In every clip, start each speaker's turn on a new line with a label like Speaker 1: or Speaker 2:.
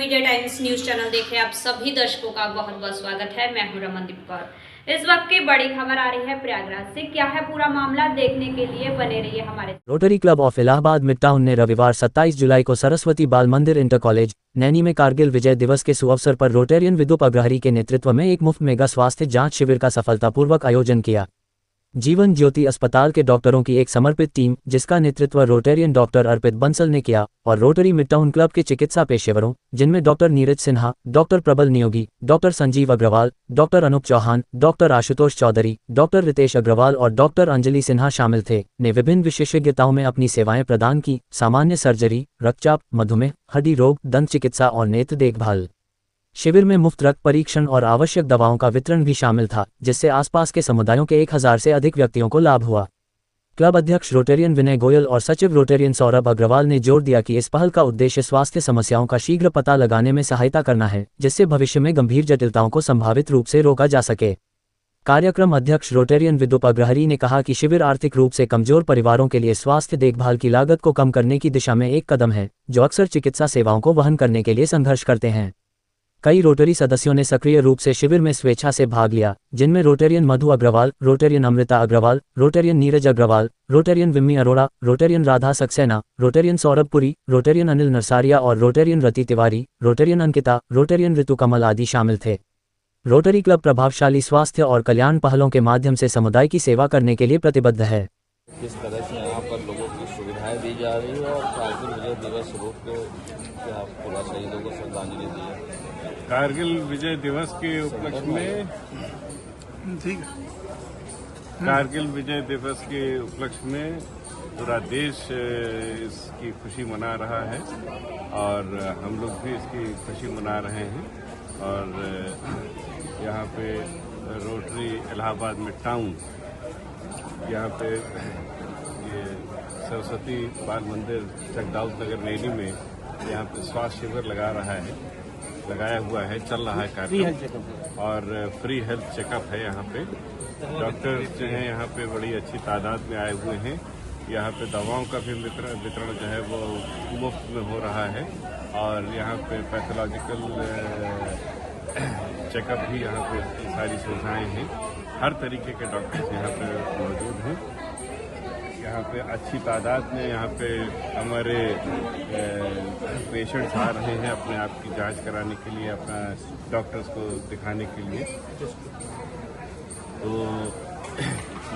Speaker 1: विजय times news channel देखे आप सभी दर्शकों का बहुत बहुत स्वागत है। मैं हूं रमनदीप कौर। इस वक्त की बड़ी खबर आ रही है प्रयागराज से। क्या है पूरा मामला, देखने के लिए बने रहिए हमारे।
Speaker 2: Rotary club of Allahabad mid town ने रविवार 27 जुलाई को सरस्वती बाल मंदिर इंटर कॉलेज नैनी में कारगिल विजय दिवस के सुअवसर पर रोटेरियन विदुप अग्रहरी के नेतृत्व में एक मुफ्त मेगा स्वास्थ्य जांच शिविर का सफलतापूर्वक आयोजन किया। जीवन ज्योति अस्पताल के डॉक्टरों की एक समर्पित टीम, जिसका नेतृत्व रोटेरियन डॉक्टर अर्पित बंसल ने किया, और रोटरी मिड टाउन क्लब के चिकित्सा पेशेवरों, जिनमें doctor Neeraj Sinha, doctor Prabal Neogi, doctor Sanjeev Agarwal, doctor Anoop Chauhan, doctor Ashutosh Chaudhary, doctor Ritesh Agarwal और डॉक्टर अंजलि सिन्हा शामिल थे, ने विभिन्न विशेषज्ञताओं में अपनी सेवाएं प्रदान की। सामान्य सर्जरी, रक्तचाप, मधुमेह, हड्डी रोग, दंत चिकित्सा और नेत्र देखभाल। शिविर में मुफ्त रक्त परीक्षण और आवश्यक दवाओं का वितरण भी शामिल था, जिससे आसपास के समुदायों के 1000 से अधिक व्यक्तियों को लाभ हुआ। क्लब अध्यक्ष रोटेरियन विनय गोयल और सचिव रोटेरियन सौरभ अग्रवाल ने जोर दिया कि इस पहल का उद्देश्य स्वास्थ्य समस्याओं का शीघ्र पता लगाने में सहायता करना है, जिससे भविष्य में गंभीर जटिलताओं को संभावित रूप से रोका जा सके। कार्यक्रम अध्यक्ष रोटेरियन विदुप अग्रहरी ने कहा कि शिविर आर्थिक रूप से कमजोर परिवारों के लिए स्वास्थ्य देखभाल की लागत को कम करने की दिशा में एक कदम है, जो अक्सर चिकित्सा सेवाओं को वहन करने के लिए संघर्ष करते हैं। कई रोटरी सदस्यों ने सक्रिय रूप से शिविर में स्वेच्छा से भाग लिया, जिनमें Rotarian Madhu Agarwal, Rotarian Amrita Agarwal, Rotarian Neeraj Agarwal, Rotarian Vimmi Arora, Rotarian Radha Saxena, Rotarian Saurabh Puri, Rotarian Anil Narsaria और Rotarian Rati Tiwari, Rotarian Ankita, Rotarian Ritu Kamal आदि शामिल थे। रोटरी क्लब प्रभावशाली स्वास्थ्य और कल्याण पहलों के माध्यम से समुदाय की सेवा करने के लिए प्रतिबद्ध है।
Speaker 3: किस तरह से यहाँ पर लोगों की सुविधाएं दी जा रही है और कारगिल विजय दिवस रूप के आप पूरा शहीदों को श्रद्धांजलि दी है।
Speaker 4: कारगिल विजय दिवस के उपलक्ष्य में कारगिल विजय दिवस के उपलक्ष्य में पूरा देश इसकी खुशी मना रहा है और हम लोग भी इसकी खुशी मना रहे हैं। और यहाँ पे रोटरी इलाहाबाद में टाउन, यहाँ पे ये सरस्वती बाल मंदिर चकदाउद नगर नैनी में यहाँ पे स्वास्थ्य शिविर लगाया हुआ है, चल रहा है कार्यक्रम और फ्री हेल्थ चेकअप है। यहाँ पे डॉक्टर जो हैं यहाँ पे बड़ी अच्छी तादाद में आए हुए हैं। यहाँ पे दवाओं का भी वितरण जो है वो मुफ्त में हो रहा है और यहाँ पे पैथोलॉजिकल चेकअप भी यहाँ पे सारी सुविधाएं हैं। हर तरीके के डॉक्टर यहाँ पे मौजूद हैं। यहाँ पे अच्छी तादाद में यहाँ पे हमारे पेशेंट्स आ रहे हैं अपने आप की जांच कराने के लिए, अपना डॉक्टर्स को दिखाने के लिए। तो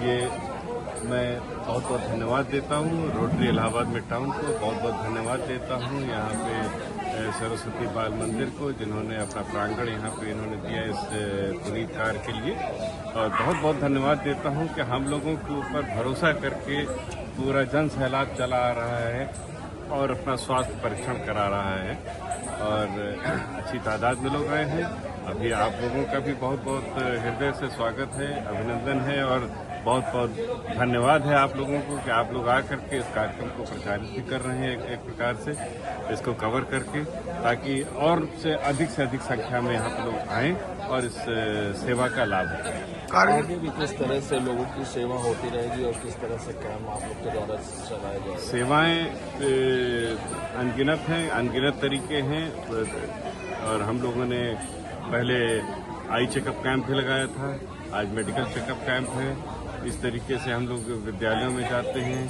Speaker 4: ये मैं बहुत बहुत धन्यवाद देता हूँ रोटरी इलाहाबाद में टाउन को, बहुत बहुत धन्यवाद देता हूँ यहाँ पे सरस्वती बाल मंदिर को, जिन्होंने अपना प्रांगण यहाँ पे इन्होंने दिया इस पुनीत कार्य के लिए। और बहुत बहुत धन्यवाद देता हूँ कि हम लोगों के ऊपर भरोसा करके पूरा जन सैलाब चला आ रहा है और अपना स्वास्थ्य परीक्षण करा रहा है और अच्छी तादाद में लोग आए हैं। अभी आप लोगों का भी बहुत बहुत हृदय से स्वागत है, अभिनंदन है और बहुत बहुत धन्यवाद है आप लोगों को कि आप लोग आकर के इस कार्यक्रम को प्रचारित भी कर रहे हैं एक प्रकार से इसको कवर करके, ताकि और से अधिक संख्या में यहाँ पर लोग आएं और इस सेवा का लाभ उठाएं।
Speaker 3: आगे भी किस तरह से लोगों की सेवा होती रहेगी और किस तरह से कैम्प आप लोग के द्वारा चलाए जाएंगे?
Speaker 4: सेवाएं अनगिनत हैं, अनगिनत तरीके हैं और हम लोगों ने पहले आई चेकअप कैंप भी लगाया था, आज मेडिकल चेकअप कैंप है। इस तरीके से हम लोग विद्यालयों में जाते हैं,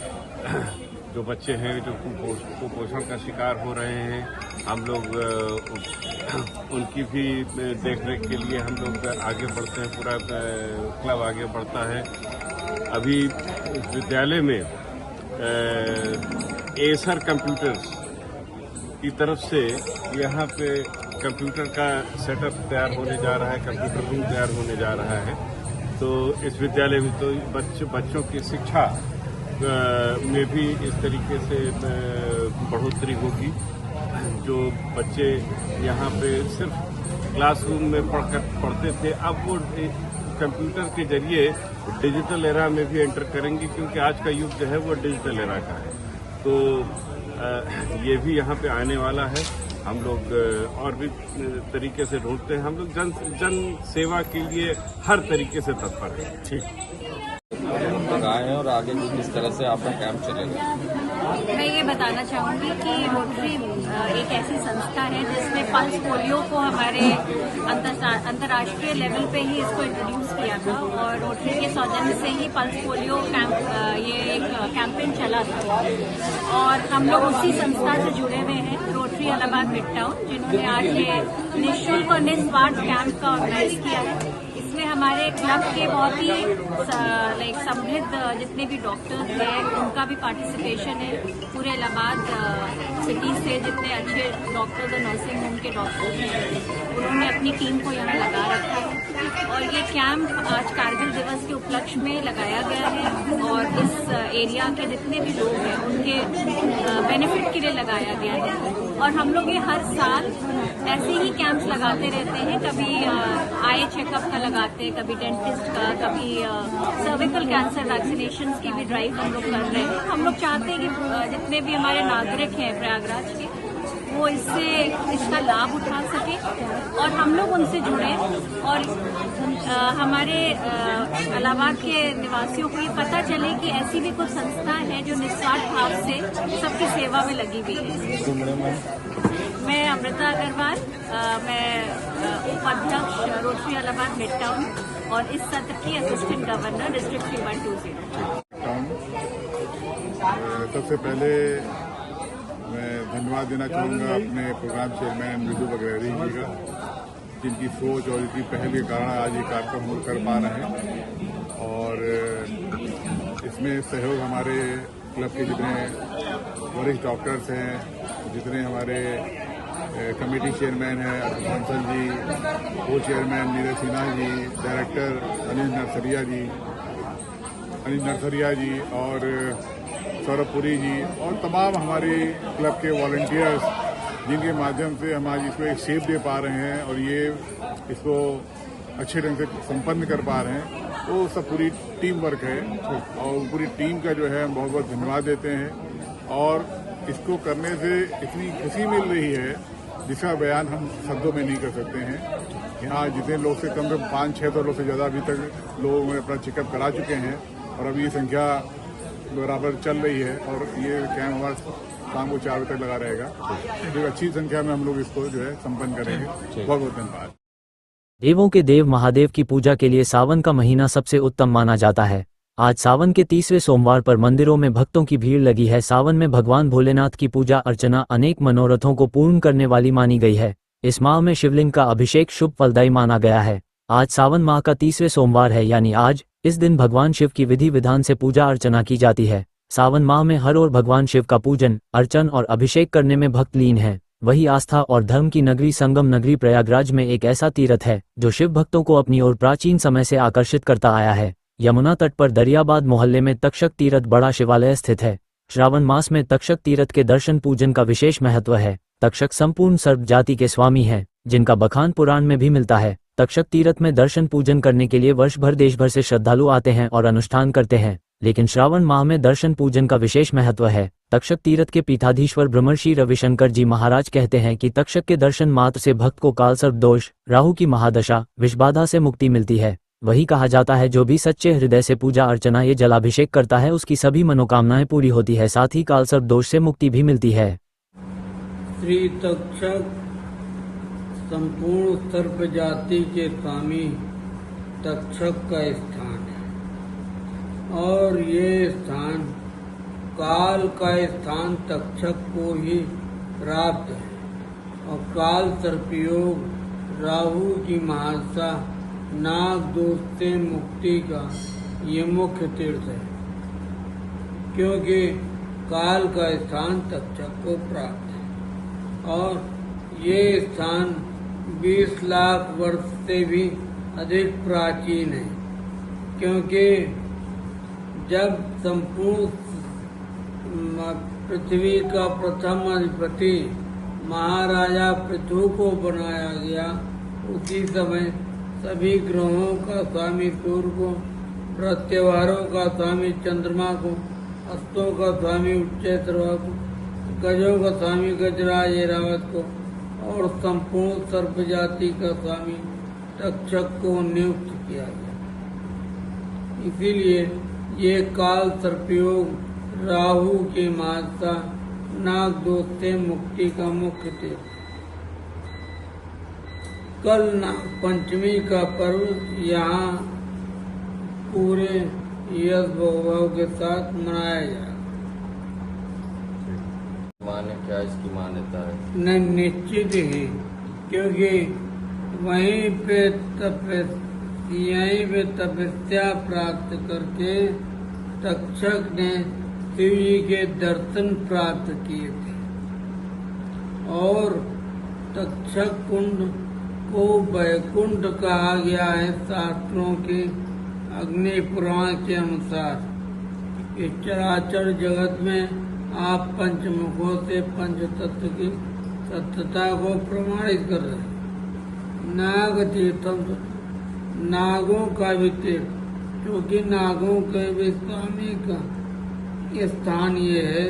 Speaker 4: जो बच्चे हैं जो कुपोषण का शिकार हो रहे हैं, हम लोग उनकी भी देखरेख के लिए हम लोग आगे बढ़ते हैं, पूरा क्लब आगे बढ़ता है। अभी विद्यालय में एसर कंप्यूटर्स की तरफ से यहाँ पे कंप्यूटर का सेटअप तैयार होने जा रहा है, कंप्यूटर रूम तैयार होने जा रहा है। तो इस विद्यालय में तो बच्चों की शिक्षा में भी इस तरीके से बढ़ोतरी होगी। जो बच्चे यहाँ पे सिर्फ क्लासरूम में पढ़ते थे, अब वो कंप्यूटर के जरिए डिजिटल एरा में भी एंटर करेंगे, क्योंकि आज का युग जो है वो डिजिटल एरा का है। तो ये भी यहाँ पे आने वाला है। हम लोग और भी तरीके से ढूंढते हैं, हम लोग जन सेवा के लिए हर तरीके से तत्पर हैं। ठीक
Speaker 3: लगाए हैं और आगे भी किस तरह से आपका कैंप चलेगा?
Speaker 5: मैं ये बताना चाहूँगी कि रोटरी एक ऐसी संस्था है जिसने पल्स पोलियो को हमारे अंतर्राष्ट्रीय लेवल पे ही इसको इंट्रोड्यूस किया था और रोटरी के सौजन्य से ही पल्स पोलियो ये एक कैंपेन चला था और हम लोग उसी संस्था से जुड़े हुए हैं, रोटरी इलाहाबाद मिड टाउन, जिन्होंने आज ये निःशुल्क और निस्वार्थ कैंप का ऑर्गेनाइज किया है। इसमें हमारे क्लब के बहुत ही समृद्ध जितने भी डॉक्टर्स हैं उनका भी पार्टिसिपेशन है। पूरे इलाहाबाद सिटी से जितने अच्छे डॉक्टर्स और नर्सिंग होम के डॉक्टर्स हैं उन्होंने अपनी टीम को यहाँ लगा रखा है और ये कैंप आज कारगिल दिवस के उपलक्ष्य में लगाया गया है और इस एरिया के जितने भी लोग हैं उनके बेनिफिट के लिए लगाया गया है। और हम लोग ये हर साल ऐसे ही कैंप्स लगाते रहते हैं, कभी आई चेकअप का लगाते हैं, कभी डेंटिस्ट का, कभी सर्विकल कैंसर वैक्सीनेशन की भी ड्राइव हम लोग कर रहे हैं। हम लोग चाहते हैं कि जितने भी हमारे नागरिक हैं प्रयागराज के वो इसका लाभ उठा सके और हम लोग उनसे जुड़े और हमारे इलाहाबाद के निवासियों को ये पता चले कि ऐसी भी कुछ संस्था है जो निस्वार्थ भाव से सबकी सेवा में लगी हुई है। मैं अमृता अग्रवाल, मैं उपाध्यक्ष रोटरी इलाहाबाद मिड टाउन और इस सत्र की असिस्टेंट गवर्नर डिस्ट्रिक्ट 3120।
Speaker 6: सबसे पहले मैं धन्यवाद देना चाहूँगा अपने प्रोग्राम चेयरमैन विदु बगरेरी जी का, जिनकी सोच और इनकी पहल के कारण आज ये कार्यक्रम हम कर पा रहे हैं। और इसमें सहयोग हमारे क्लब के जितने वरिष्ठ डॉक्टर्स हैं, जितने हमारे कमेटी चेयरमैन हैं अशोक बंसल जी, को चेयरमैन नीरज सिन्हा जी, डायरेक्टर अनिल नरसरिया जी और सौरभ पुरी जी और तमाम हमारे क्लब के वॉलंटियर्स, जिनके माध्यम से हम आज इसको एक शेप दे पा रहे हैं और ये इसको अच्छे ढंग से संपन्न कर पा रहे हैं। तो सब पूरी टीम वर्क है और पूरी टीम का जो है हम बहुत बहुत धन्यवाद देते हैं। और इसको करने से इतनी खुशी मिल रही है जिसका बयान हम शब्दों में नहीं कर सकते हैं। यहाँ जितने लोग से कम से कम 500-600 लोग से ज़्यादा अभी तक लोगों ने अपना चेकअप करा चुके हैं और अभी ये संख्या बराबर चल रही है और ये कैंप हमारा शाम को 4 बजे तक लगा रहेगा। तो अच्छी संख्या में हम लोग इसको जो है संपन्न करेंगे। बहुत बहुत धन्यवाद।
Speaker 2: देवों के देव महादेव की पूजा के लिए सावन का महीना सबसे उत्तम माना जाता है। आज सावन के 30वें सोमवार पर मंदिरों में भक्तों की भीड़ लगी है। सावन में भगवान भोलेनाथ की पूजा अर्चना अनेक मनोरथों को पूर्ण करने वाली मानी गई है। इस माह में शिवलिंग का अभिषेक शुभ फलदायी माना गया है। आज सावन माह का 30वें सोमवार है, यानी आज इस दिन भगवान शिव की विधि विधान से पूजा अर्चना की जाती है। सावन माह में हर ओर भगवान शिव का पूजन अर्चन और अभिषेक करने में भक्त लीन है। वही आस्था और धर्म की नगरी संगम नगरी प्रयागराज में एक ऐसा तीर्थ है जो शिव भक्तों को अपनी ओर प्राचीन समय से आकर्षित करता आया है। यमुना तट पर दरियाबाद मोहल्ले में तक्षक तीर्थ बड़ा शिवालय स्थित है। श्रावण मास में तक्षक तीर्थ के दर्शन पूजन का विशेष महत्व है। तक्षक संपूर्ण सर्प जाति के स्वामी हैं, जिनका बखान पुराण में भी मिलता है। तक्षक तीर्थ में दर्शन पूजन करने के लिए वर्ष भर देश भर से श्रद्धालु आते हैं और अनुष्ठान करते हैं, लेकिन श्रावण माह में दर्शन पूजन का विशेष महत्व है। तक्षक तीर्थ के पीठाधीश्वर ब्रह्मर्षि रविशंकर जी महाराज कहते हैं कि तक्षक के दर्शन मात्र से भक्त को काल सर्प दोष, राहु की महादशा, विषबाधा से मुक्ति मिलती है। वही कहा जाता है जो भी सच्चे हृदय से पूजा अर्चना ये जलाभिषेक करता है उसकी सभी मनोकामनाएं पूरी होती है, साथ ही काल सर्प दोष से मुक्ति भी मिलती है।
Speaker 7: श्री तक्षक संपूर्ण सर्प जाति के स्वामी तक्षक का स्थान है और ये स्थान काल का स्थान तक्षक को ही प्राप्त है और काल सर्पयोग, राहु की महादशा, नाग दोष से मुक्ति का ये मुख्य तीर्थ है, क्योंकि काल का स्थान तक्षक को प्राप्त है और ये स्थान 20 लाख वर्ष से भी अधिक प्राचीन है, क्योंकि जब संपूर्ण पृथ्वी का प्रथम अधिपति महाराजा पृथु को बनाया गया, उसी समय सभी ग्रहों का स्वामी सूर्य को, प्रत्यवारों का स्वामी चंद्रमा को, अस्तों का स्वामी उच्चैश्रवा को, गजों का स्वामी गजराज ऐरावत को और संपूर्ण सर्प जाति का स्वामी तक्षक को नियुक्त किया गया। इसीलिए ये काल सर्पयोग राहु की माता नागदोष से मुक्ति का मुख्य तीर्थ। कल नाग पंचमी का पर्व यहाँ पूरे यश वैभव के साथ मनाया जाएगा।
Speaker 3: माने क्या इसकी मान्यता है?
Speaker 7: न निश्चित ही, क्योंकि वहीं पे तपस्या प्राप्त करके तक्षक ने शिव जी के दर्शन प्राप्त किए थे और तक्षक कुंड को वैकुंठ कहा गया है शास्त्रों के अग्नि पुराण के अनुसार। इस चराचर जगत में आप पंचमुखों से पंच तत्व की सत्यता को प्रमाणित कर रहे हैं। नाग तीर्थम, नागों का भी तीर्थ, क्योंकि नागों के भी स्वामी का स्थान ये है,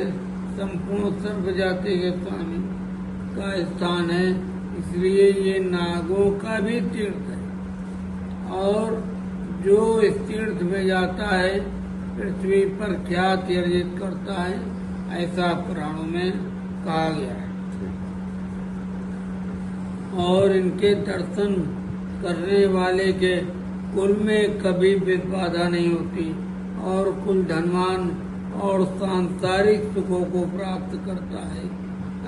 Speaker 7: संपूर्ण सर्व जाति के स्वामी का स्थान है, इसलिए ये नागों का भी तीर्थ है। और जो इस तीर्थ में जाता है पृथ्वी पर ख्याति अर्जित करता है, ऐसा पुराणों में कहा गया है। और इनके दर्शन करने वाले के कुल में कभी भी बाधा नहीं होती और कुल धनवान और सांसारिक सुखों को प्राप्त करता है,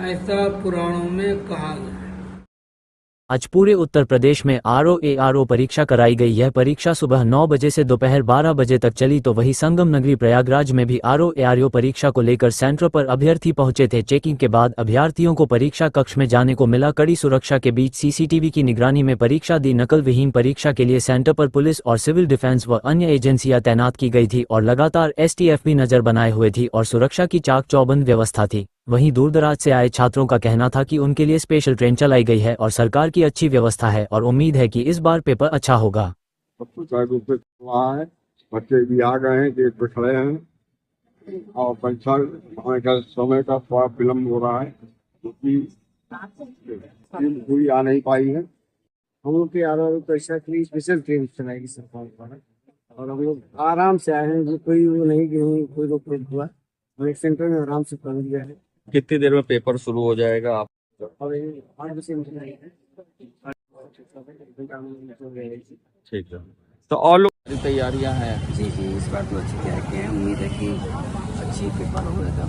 Speaker 7: ऐसा पुराणों में कहा गया है।
Speaker 2: आज पूरे उत्तर प्रदेश में RO-ARO परीक्षा कराई गई। यह परीक्षा सुबह 9 बजे से दोपहर 12 बजे तक चली। तो वही संगम नगरी प्रयागराज में भी RO-ARO परीक्षा को लेकर सेंटर पर अभ्यर्थी पहुंचे थे। चेकिंग के बाद अभ्यर्थियों को परीक्षा कक्ष में जाने को मिला। कड़ी सुरक्षा के बीच CCTV की निगरानी में परीक्षा दी। नकल विहीन परीक्षा के लिए सेंटर पर पुलिस और सिविल डिफेंस व अन्य एजेंसियां तैनात की गई थी और लगातार STF भी नजर बनाए हुए थी और सुरक्षा की चाक चौबंद व्यवस्था थी। वहीं दूरदराज से आए छात्रों का कहना था कि उनके लिए स्पेशल ट्रेन चलाई गई है और सरकार की अच्छी व्यवस्था है और उम्मीद है कि इस बार पेपर अच्छा होगा।
Speaker 8: सब कुछ रूप से हुआ है, बच्चे भी आ गए हैं, गेट पे खड़े हैं और परीक्षा होने का समय का थोड़ा विलम्ब हो रहा है क्योंकि पूरी आ नहीं पाई है।
Speaker 9: हम लोग के RO परीक्षा के लिए स्पेशल ट्रेन चलाएगी सरकार द्वारा और हम लोग आराम से आए हैं, जो कोई वो नहीं कि कोई रोक टोक हुआ, हम एक सेंटर में आराम से पहुंच गए हैं।
Speaker 3: कितनी देर में पेपर शुरू हो जाएगा? आप
Speaker 9: और 8 बजे
Speaker 3: ठीक है, तो और लोग की तैयारियां हैं?
Speaker 9: जी, इस बार तो अच्छी तैयारी की है, उम्मीद है कि अच्छी पेपर होगा।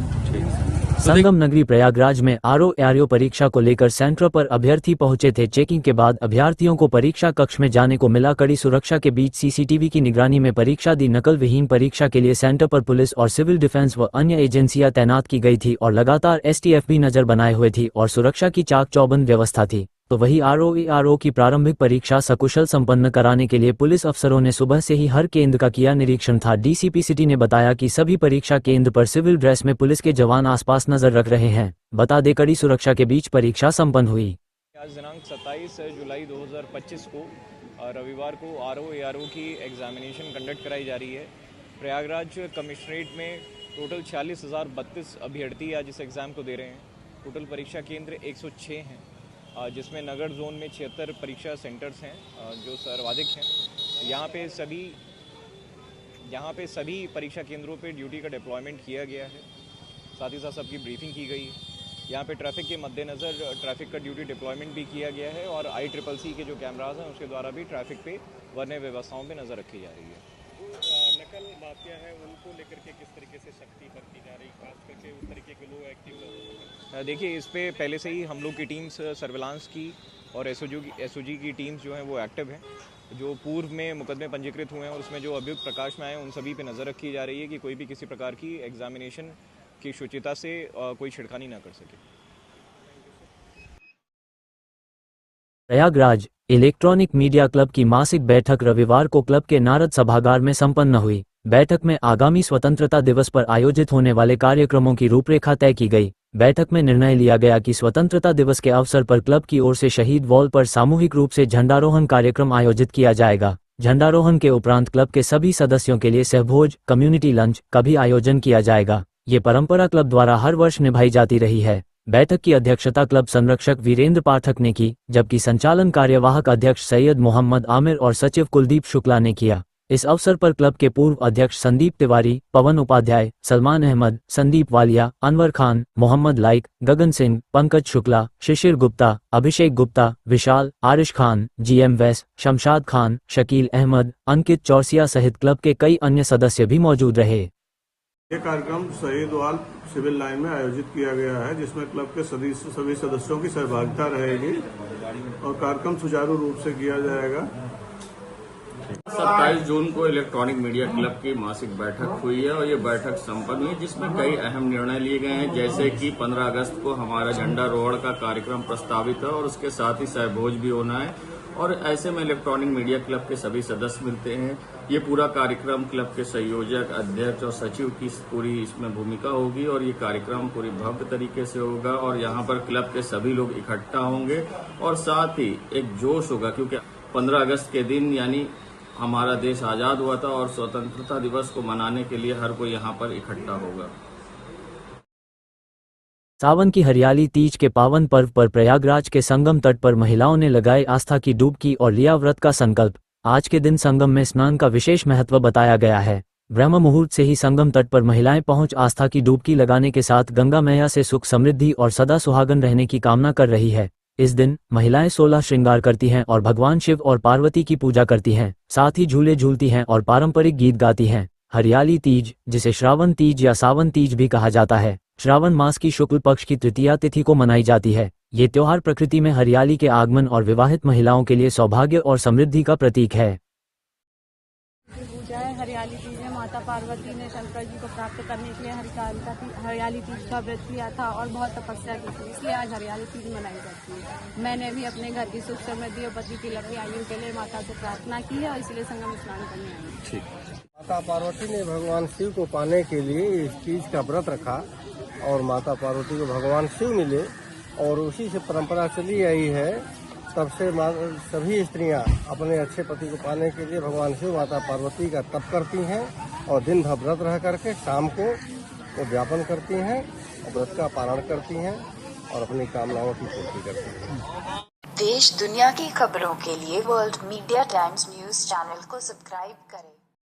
Speaker 2: संगम नगरी प्रयागराज में RO-ARO परीक्षा को लेकर सेंटर पर अभ्यर्थी पहुंचे थे। चेकिंग के बाद अभ्यर्थियों को परीक्षा कक्ष में जाने को मिला। कड़ी सुरक्षा के बीच CCTV की निगरानी में परीक्षा दी। नकल विहीन परीक्षा के लिए सेंटर पर पुलिस और सिविल डिफेंस व अन्य एजेंसियां तैनात की गई थी और लगातार STF भी नजर बनाए हुए थी और सुरक्षा की चाक चौबंद व्यवस्था थी। तो वही RO-ARO की प्रारंभिक परीक्षा सकुशल संपन्न कराने के लिए पुलिस अफसरों ने सुबह से ही हर केंद्र का किया निरीक्षण था। DCP सिटी ने बताया कि सभी परीक्षा केंद्र पर सिविल ड्रेस में पुलिस के जवान आसपास नजर रख रहे हैं। बता दें, कड़ी सुरक्षा के बीच परीक्षा संपन्न हुई।
Speaker 10: आज दिनांक 27 जुलाई 2025 को रविवार को RO-ARO की एग्जामिनेशन कंडक्ट कराई जा रही है। प्रयागराज कमिश्नरेट में टोटल 46,032 अभ्यर्थी आज इस एग्ज़ाम को दे रहे हैं। टोटल परीक्षा केंद्र 106 हैं, जिसमें नगर जोन में 76 परीक्षा सेंटर्स हैं जो सर्वाधिक हैं। यहाँ पे सभी परीक्षा केंद्रों पे ड्यूटी का डिप्लॉयमेंट किया गया है, साथ ही साथ सबकी ब्रीफिंग की गई है। यहाँ पे ट्रैफिक के मद्देनज़र ट्रैफिक का ड्यूटी डिप्लॉयमेंट भी किया गया है और ICCC के जो कैमराज हैं उसके द्वारा भी ट्रैफिक पे वन्य व्यवस्थाओं पे नज़र रखी जा रही है।
Speaker 11: नकल माफिया है उनको लेकर के किस तरीके से सख्ती बरती जा रही, खास करके उस तरीके के लोग एक्टिव?
Speaker 10: देखिए, इस पे पहले से ही हम लोग की टीम्स सर्विलांस की और SOG की टीम्स जो हैं वो एक्टिव हैं। जो पूर्व में मुकदमे पंजीकृत हुए हैं और उसमें जो अभियुक्त प्रकाश में आए उन सभी पे नज़र रखी जा रही है कि कोई भी किसी प्रकार की एग्जामिनेशन की शुचिता से कोई छिड़खानी ना कर सके।
Speaker 2: प्रयागराज इलेक्ट्रॉनिक मीडिया क्लब की मासिक बैठक रविवार को क्लब के नारद सभागार में संपन्न हुई। बैठक में आगामी स्वतंत्रता दिवस पर आयोजित होने वाले कार्यक्रमों की रूपरेखा तय की गई। बैठक में निर्णय लिया गया कि स्वतंत्रता दिवस के अवसर पर क्लब की ओर से शहीद वॉल पर सामूहिक रूप से झंडारोहण कार्यक्रम आयोजित किया जाएगा। झंडारोहण के उपरांत क्लब के सभी सदस्यों के लिए सहभोज कम्युनिटी लंच का भी आयोजन किया जाएगा। ये परंपरा क्लब द्वारा हर वर्ष निभाई जाती रही है। बैठक की अध्यक्षता क्लब संरक्षक वीरेंद्र पाठक ने की, जबकि संचालन कार्यवाहक अध्यक्ष सैयद मोहम्मद आमिर और सचिव कुलदीप शुक्ला ने किया। इस अवसर पर क्लब के पूर्व अध्यक्ष संदीप तिवारी, पवन उपाध्याय, सलमान अहमद, संदीप वालिया, अनवर खान, मोहम्मद लाइक, गगन सिंह, पंकज शुक्ला, शिशिर गुप्ता, अभिषेक गुप्ता, विशाल, आरिश खान, जीएम वैस, शमशाद खान, शकील अहमद, अंकित चौरसिया सहित क्लब के कई अन्य सदस्य भी मौजूद रहे।
Speaker 12: ये कार्यक्रम शहीदवाल सिविल लाइन में आयोजित किया गया है, जिसमें क्लब के सभी सदस्यों की सहभागिता रहेगी और कार्यक्रम सुचारू रूप से किया जाएगा।
Speaker 3: 27 जून को इलेक्ट्रॉनिक मीडिया क्लब की मासिक बैठक हुई है और ये बैठक संपन्न हुई, जिसमें कई अहम निर्णय लिए गए हैं, जैसे कि 15 अगस्त को हमारा झंडारोहण का कार्यक्रम प्रस्तावित है और उसके साथ ही सहभोज भी होना है और ऐसे में इलेक्ट्रॉनिक मीडिया क्लब के सभी सदस्य मिलते हैं। ये पूरा कार्यक्रम क्लब के संयोजक, अध्यक्ष और सचिव की पूरी इसमें भूमिका होगी और ये कार्यक्रम पूरी भव्य तरीके से होगा और यहाँ पर क्लब के सभी लोग इकट्ठा होंगे और साथ ही एक जोश होगा, क्योंकि 15 अगस्त के दिन यानी हमारा देश आजाद हुआ था और स्वतंत्रता दिवस को मनाने के लिए हर कोई यहाँ पर इकट्ठा होगा।
Speaker 2: सावन की हरियाली तीज के पावन पर्व पर प्रयागराज के संगम तट पर महिलाओं ने लगाई आस्था की डुबकी और लिया व्रत का संकल्प। आज के दिन संगम में स्नान का विशेष महत्व बताया गया है। ब्रह्म मुहूर्त से ही संगम तट पर महिलाएं पहुंच आस्था की डुबकी लगाने के साथ गंगा मैया से सुख समृद्धि और सदा सुहागन रहने की कामना कर रही है। इस दिन महिलाएं 16 श्रृंगार करती हैं और भगवान शिव और पार्वती की पूजा करती हैं, साथ ही झूले झूलती हैं और पारंपरिक गीत गाती हैं। हरियाली तीज, जिसे श्रावण तीज या सावन तीज भी कहा जाता है, श्रावण मास की शुक्ल पक्ष की तृतीया तिथि को मनाई जाती है। ये त्योहार प्रकृति में हरियाली के आगमन और विवाहित महिलाओं के लिए सौभाग्य और समृद्धि का प्रतीक है।
Speaker 5: हरियाली तीज में माता पार्वती ने शंकर जी को प्राप्त करने के लिए हरियाली तीज का व्रत किया था और बहुत तपस्या की थी, इसलिए आज हरियाली तीज मनाई जाती है। मैंने भी अपने घर की सुख समृद्धि और पति की लंबी आयु के लिए माता से प्रार्थना की है और इसलिए संगम स्नान करने आई।
Speaker 9: माता पार्वती ने भगवान शिव को पाने के लिए इस तीज का व्रत रखा और माता पार्वती को भगवान शिव मिले और उसी से परंपरा चली आई है। तब से सभी स्त्रियां अपने अच्छे पति को पाने के लिए भगवान शिव माता पार्वती का तप करती हैं और दिन भर व्रत रह करके शाम को वो ज्ञापन करती हैं और व्रत का पालन करती हैं और अपनी कामनाओं की पूर्ति करती हैं।
Speaker 13: देश दुनिया की खबरों के लिए world media times news channel को सब्सक्राइब करें।